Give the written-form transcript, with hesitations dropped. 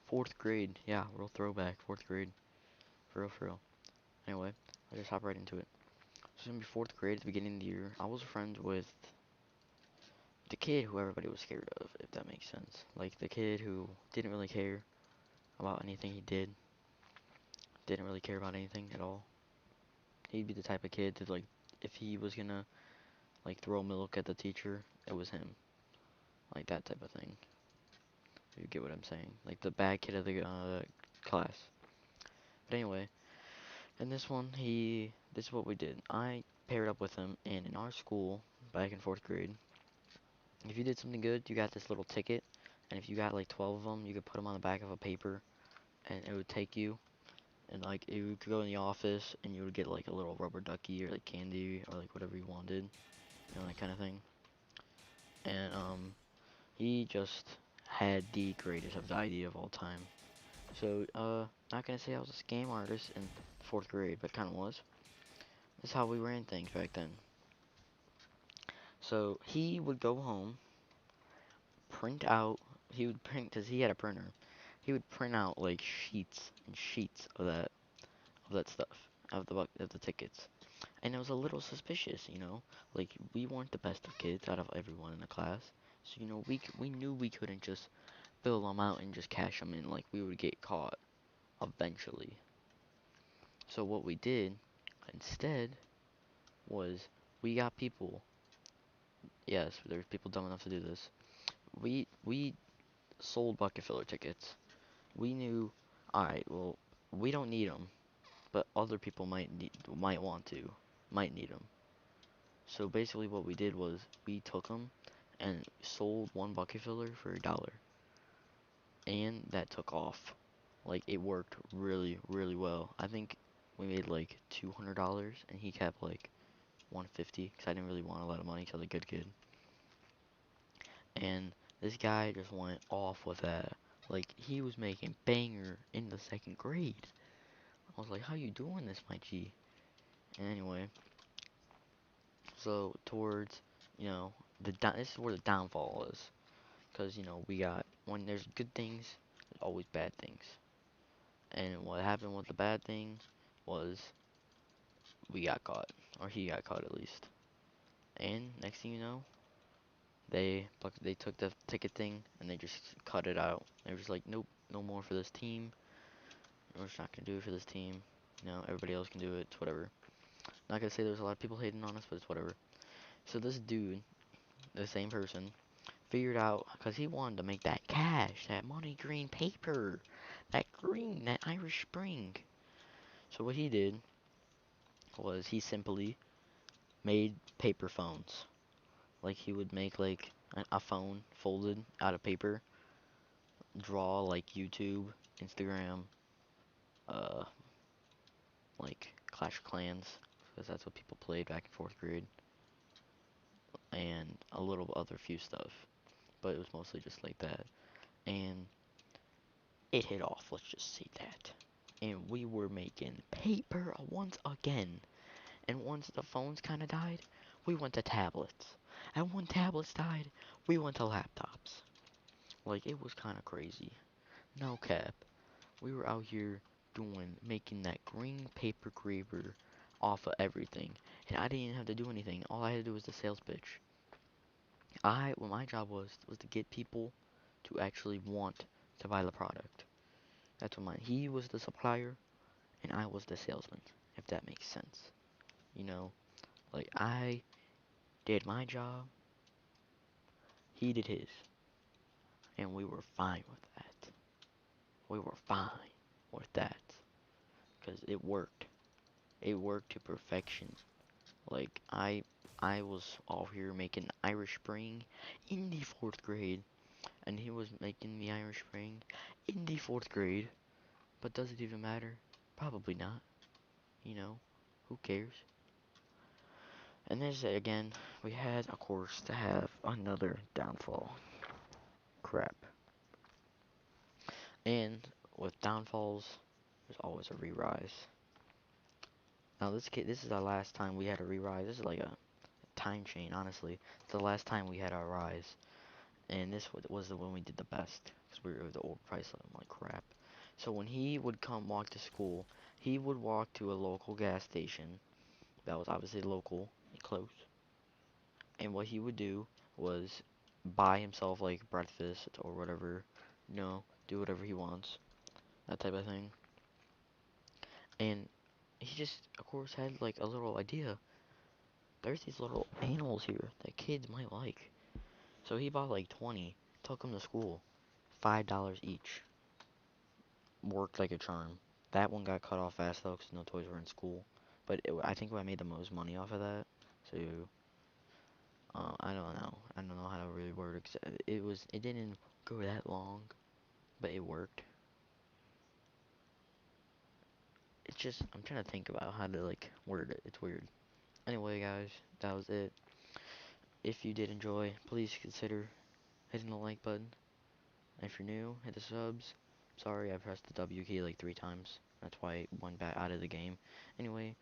Fourth grade. Yeah, real throwback. Fourth grade. For real, for real. Anyway, I'll just hop right into it. So it's gonna be fourth grade at the beginning of the year. I was friends with the kid who everybody was scared of, if that makes sense. Like the kid who didn't really care about anything he did. Didn't really care about anything at all. He'd be the type of kid that like if he was gonna like throw milk at the teacher, it was him. Like that type of thing. You get what I'm saying? Like the bad kid of the class. But anyway, in this one, this is what we did. I paired up with him, and in our school, back in fourth grade, if you did something good, you got this little ticket, and if you got like 12 of them, you could put them on the back of a paper, and it would take you, and like you could go in the office, and you would get like a little rubber ducky or like candy or like whatever you wanted, that kind of thing. And he just had the greatest of the idea of all time. So not gonna say I was a scam artist in fourth grade, but kind of was. That's how we ran things back then. So he would go home, print out. He would print because he had a printer. He would print out like sheets and sheets of that stuff of the tickets, and it was a little suspicious, Like we weren't the best of kids out of everyone in the class, so we knew we couldn't just fill them out and just cash them in. Like we would get caught eventually. So what we did instead was we got people. Yes, there's people dumb enough to do this. We sold bucket filler tickets. We knew, all right, well, we don't need them, but other people might want to, might need them. So basically, what we did was we took them and sold one bucket filler for $1, and that took off. Like it worked really, really well. I think we made like $200, and he kept like 150 because I didn't really want a lot of money because I was a good kid. And this guy just went off with that. Like he was making banger in the second grade. I was like, how you doing this, my G? And anyway, so towards, this is where the downfall is. Because, we got, when there's good things, there's always bad things. And what happened with the bad thing was we got caught. Or he got caught at least. And next thing you know, they took the ticket thing and they just cut it out. They were just like, nope, no more for this team. We're just not gonna do it for this team. Everybody else can do it. It's whatever. Not gonna say there's a lot of people hating on us, but it's whatever. So this dude, the same person, figured out because he wanted to make that cash, that money green paper, that Irish Spring. So what he did was he simply made paper phones. Like he would make like a phone folded out of paper, draw like YouTube, Instagram, uh, like Clash of Clans, because that's what people played back in fourth grade, and a little other few stuff. But it was mostly just like that. And it hit off, let's just say that. And we were making paper once again. And once the phones kind of died, we went to tablets. And when tablets died, we went to laptops. Like, it was kind of crazy. No cap. We were out here making that green paper creeper off of everything. And I didn't even have to do anything. All I had to do was the sales pitch. What my job was to get people to actually want to buy the product. That's what mine. He was the supplier, and I was the salesman, if that makes sense. You know, like I did my job, he did his, and we were fine with that. We were fine with that, because it worked. It worked to perfection. Like I was all here making Irish Spring in the fourth grade, and he was making the Irish Spring in the fourth grade. But does it even matter? Probably not. Who cares? And this again, we had, of course, to have another downfall. Crap. And with downfalls, there's always a re-rise. Now this is our last time we had a re-rise. This is like a time chain, honestly. It's the last time we had our rise, and this was the one we did the best. because we were the old price. I'm like crap. So when he would come walk to school, he would walk to a local gas station that was obviously local and close. And what he would do was buy himself like breakfast or whatever, do whatever he wants, that type of thing. And he just, of course, had like a little idea. There's these little animals here that kids might like. So he bought like 20, took them to school, $5 each. Worked like a charm. That one got cut off fast though, because no toys were in school. But I think I made the most money off of that. So I don't know. I don't know how to really word it. 'Cause it didn't go that long, but it worked. It's just I'm trying to think about how to like word it. It's weird. Anyway, guys, that was it. If you did enjoy, please consider hitting the like button. And if you're new, hit the subs. Sorry, I pressed the W key like 3 times. That's why it went back out of the game. Anyway,